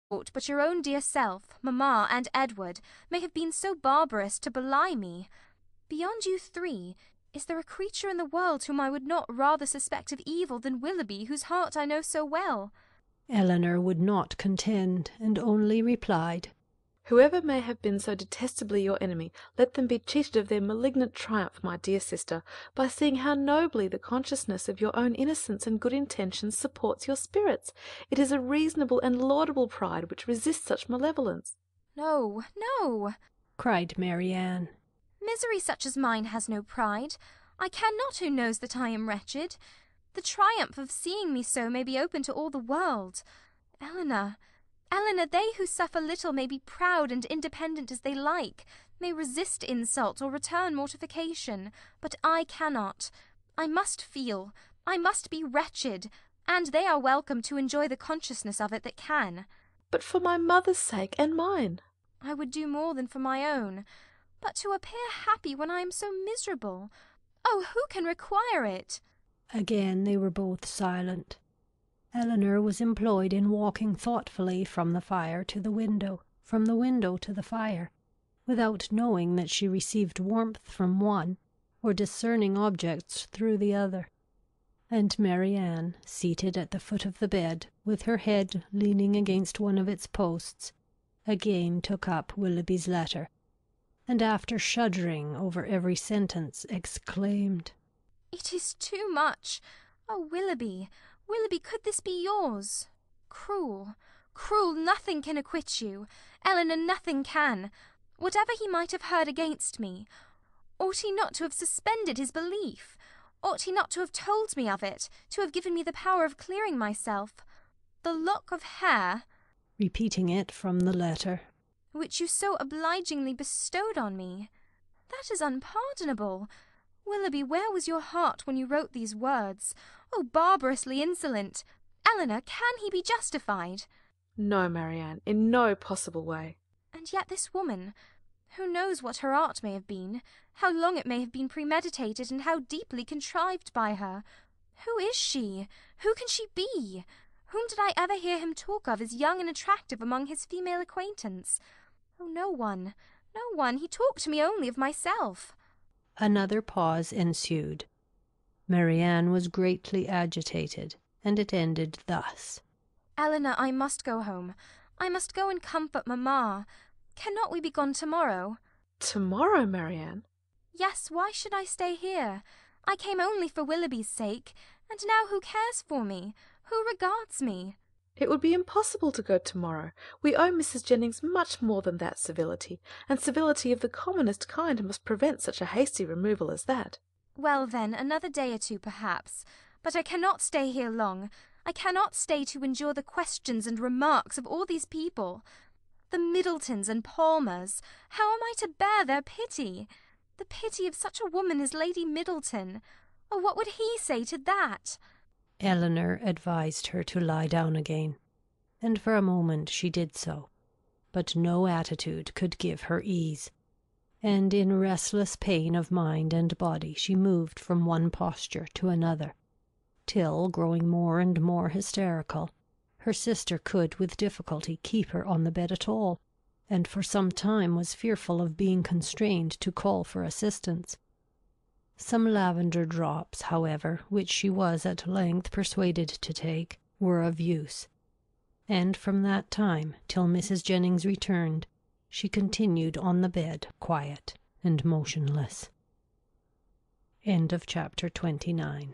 but your own dear self, mamma, and Edward may have been so barbarous to belie me. Beyond you three, is there a creature in the world whom I would not rather suspect of evil than Willoughby, whose heart I know so well? Eleanor would not contend, and only replied, Whoever may have been so detestably your enemy, let them be cheated of their malignant triumph, my dear sister, by seeing how nobly the consciousness of your own innocence and good intentions supports your spirits. It is a reasonable and laudable pride which resists such malevolence. No, no, cried Marianne. misery such as mine has no pride. I cannot who knows that I am wretched. The triumph of seeing me so may be open to all the world. Eleanor, they who suffer little may be proud and independent as they like, may resist insult or return mortification, but I cannot. I must feel, I must be wretched, and they are welcome to enjoy the consciousness of it that can. But for my mother's sake and mine. I would do more than for my own, but to appear happy when I am so miserable. Oh, who can require it? Again they were both silent. Eleanor was employed in walking thoughtfully from the fire to the window, from the window to the fire, without knowing that she received warmth from one, or discerning objects through the other. And Marianne, seated at the foot of the bed, with her head leaning against one of its posts, again took up Willoughby's letter, and after shuddering over every sentence, exclaimed, It is too much. Oh, Willoughby, Willoughby, could this be yours? Cruel, cruel, nothing can acquit you. Eleanor, nothing can. Whatever he might have heard against me, ought he not to have suspended his belief? Ought he not to have told me of it, to have given me the power of clearing myself? The lock of hair, repeating it from the letter, which you so obligingly bestowed on me, that is unpardonable. Willoughby, where was your heart when you wrote these words? Oh, barbarously insolent! Eleanor, can he be justified? No, Marianne, in no possible way. And yet this woman, who knows what her art may have been, how long it may have been premeditated, and how deeply contrived by her? Who is she? Who can she be? Whom did I ever hear him talk of as young and attractive among his female acquaintance? Oh, no one, no one. He talked to me only of myself. Another pause ensued. Marianne was greatly agitated, and it ended thus. Eleanor, I must go home. I must go and comfort mamma. Cannot we be gone tomorrow? Tomorrow, Marianne? Yes, why should I stay here? I came only for Willoughby's sake, and now who cares for me? Who regards me? It would be impossible to go tomorrow. We owe Mrs. Jennings much more than that civility, and civility of the commonest kind must prevent such a hasty removal as that. Well, then, another day or two, perhaps. But I cannot stay here long. I cannot stay to endure the questions and remarks of all these people. The Middletons and Palmers. How am I to bear their pity? The pity of such a woman as Lady Middleton. Oh, what would he say to that? Eleanor advised her to lie down again, and for a moment she did so, but no attitude could give her ease, and in restless pain of mind and body she moved from one posture to another, till, growing more and more hysterical, her sister could with difficulty keep her on the bed at all, and for some time was fearful of being constrained to call for assistance. Some lavender drops, however, which she was at length persuaded to take, were of use, and from that time till Mrs. Jennings returned, she continued on the bed quiet and motionless. End of chapter 29.